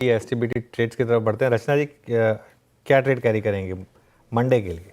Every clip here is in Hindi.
ये एसटीबीटी ट्रेड्स की तरफ बढ़ते हैं। रचना जी, क्या ट्रेड कैरी करेंगे मंडे के लिए?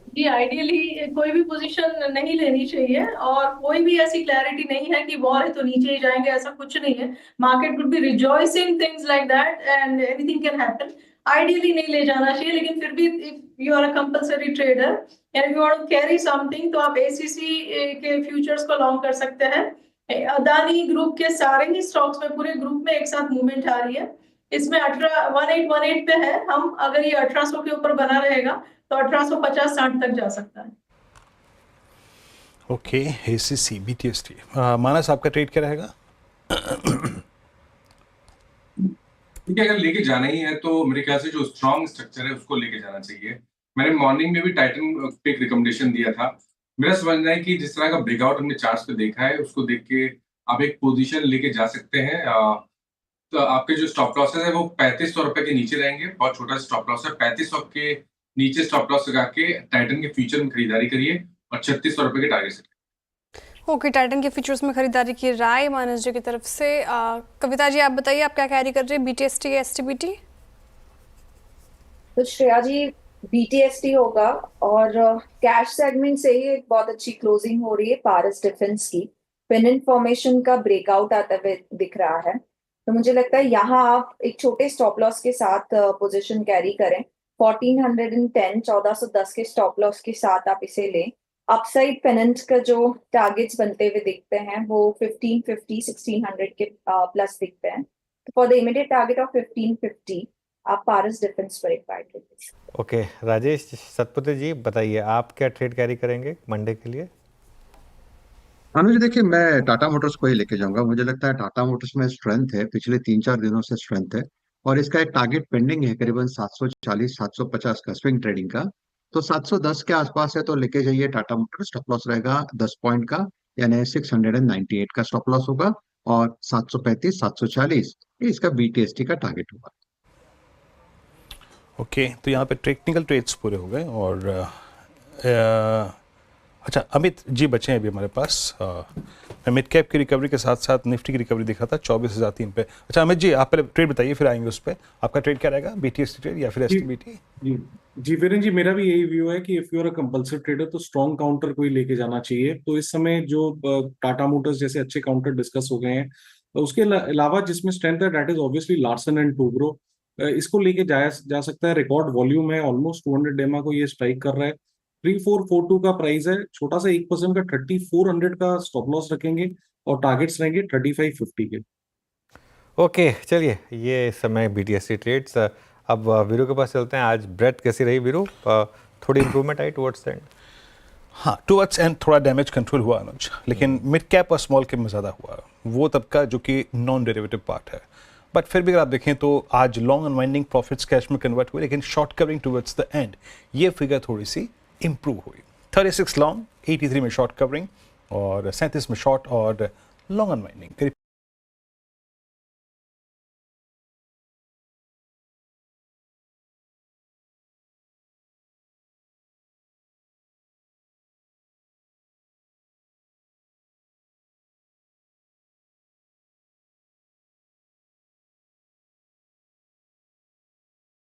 जी, आइडियली कोई भी पोजीशन नहीं लेनी चाहिए, और कोई भी ऐसी क्लैरिटी नहीं है कि वॉर है तो नीचे ही जाएंगे, ऐसा कुछ नहीं है। Market would be rejoicing things like that and anything can happen. Ideally नहीं ले जाना चाहिए, लेकिन फिर भी if you are a compulsory trader and you want to carry something, तो आप एसीसी के फ्यूचर्स को लॉन्ग कर सकते हैं। अदानी ग्रुप के सारे ही स्टॉक्स में, पूरे ग्रुप में एक साथ मूवमेंट आ रही है। इसमें 1818 पे है हम, अगर ये 1800 के ऊपर बना रहेगा तो 1850-60 तक जा सकता है। Okay, ACC BTST. मानस, आपका ट्रेड क्या रहेगा? ठीक है, अगर लेके जाना ही है तो मेरे ख्याल से जो स्ट्रॉन्ग स्ट्रक्चर है उसको लेके जाना चाहिए। मैंने मॉर्निंग में भी टाइटन पे एक रिकमेंडेशन दिया था। मेरा समझना है कि जिस तरह का ब्रेकआउट हमने चार्ट्स पे देखा है, उसको देख के आप एक पोजीशन लेके जा सकते हैं। तो आपके जो स्टॉप लॉसेस है वो 3500 रुपए के नीचे रहेंगे। बहुत छोटा स्टॉप लॉस है, 3500 के नीचे स्टॉप लॉस लगा के टाइटन के फ्यूचर में खरीदारी करिए और 3600 रुपए के टारगेट से। ओके, टाइटन के फीचर्स में खरीदारी की राय मानस जी की तरफ से। कविता जी, आप बताइए, आप क्या कैरी कर रहे हैं, बीटीएसटी या एसटीबीटी? तो श्रेया जी, बीटीएसटी होगा, और कैश सेगमेंट से ही एक बहुत अच्छी क्लोजिंग हो रही है पारस डिफेंस की। पेनिंट फॉर्मेशन का ब्रेकआउट आता हुए दिख रहा है, तो मुझे लगता है यहाँ आप एक छोटे स्टॉप लॉस के साथ पोजीशन कैरी करें। 1410, 1410 के स्टॉप लॉस के साथ आप इसे लें। अपसाइड पेनेंट का जो टारगेट्स बनते हुए दिखते हैं वो 1550, 1600 के प्लस दिखते हैं। तो for the immediate target of 1550 आप पारस डिफेंस पर एक buy trade. Okay, Rajesh Satpute ji बताइए, आप क्या ट्रेड कैरी करेंगे मंडे के लिए? अनुज, देखिए, मैं टाटा मोटर्स को ही लेके जाऊंगा। मुझे लगता है टाटा मोटर्स में स्ट्रेंथ है, पिछले 3-4 दिनों से स्ट्रेंथ है, और इसका एक टारगेट पेंडिंग है करीबन 740 750 का स्विंग ट्रेडिंग का। तो 710 के आसपास है, तो लेके जाइए टाटा मोटर्स। स्टॉप लॉस रहेगा 10 पॉइंट का, यानी 698 का स्टॉप लॉस होगा, और 735 740 ये इसका बीटीएसटी का टारगेट होगा। ओके, तो यहाँ पे टेक्निकल ट्रेड्स पूरे हो गए। और अच्छा, अमित जी बचे हैं अभी हमारे पास। मैं मिड कैप की रिकवरी के साथ साथ निफ्टी की रिकवरी दिखा था 24,003 पे। अच्छा अमित जी, आप पहले ट्रेड बताइए, फिर आएंगे उस पर। आपका ट्रेड क्या रहेगा, बीटीएसटी ट्रेड या फिर एसटीबीटी? जी जी वीरेन जी, मेरा भी यही व्यू है कि if you are a compulsory trader तो स्ट्रॉन्ग काउंटर को ही लेके जाना चाहिए। तो इस समय जो टाटा मोटर्स जैसे अच्छे काउंटर डिस्कस हो गए हैं, तो उसके अलावा जिसमें स्ट्रेंथ है that is obviously Larsen and Toubro. इसको लेके जाया जा सकता है। रिकॉर्ड वॉल्यूम है, ऑलमोस्ट 200 डेमा को ये स्ट्राइक कर रहा है। 3442 का प्राइस है, छोटा सा 1% का 3400 का स्टॉप लॉस रखेंगे, और टारगेट्स रहेंगे 3550 के। ओके, चलिए, ये समय बीटीएसटी ट्रेड्स। अब वीरू के पास चलते हैं। आज ब्रेथ कैसी रही वीरू? थोड़ी इंप्रूवमेंट आई टुवर्ड्स एंड? हाँ, टुवर्ड्स एंड थोड़ा डैमेज कंट्रोल हुआ अनुज, लेकिन मिड कैप और स्मॉल कैप में ज़्यादा हुआ, वो तबका जो कि नॉन डेरिवेटिव पार्ट है। बट फिर भी अगर आप देखें तो आज लॉन्ग अनवाइंडिंग प्रॉफिट्स कैश में कन्वर्ट हुए, लेकिन short covering towards the end ये फिगर थोड़ी सी इंप्रूव हुई। 36 लॉन्ग, 83 में शॉर्ट कवरिंग, और 37 में शॉर्ट और लॉन्ग अनवाइंडिंग करीब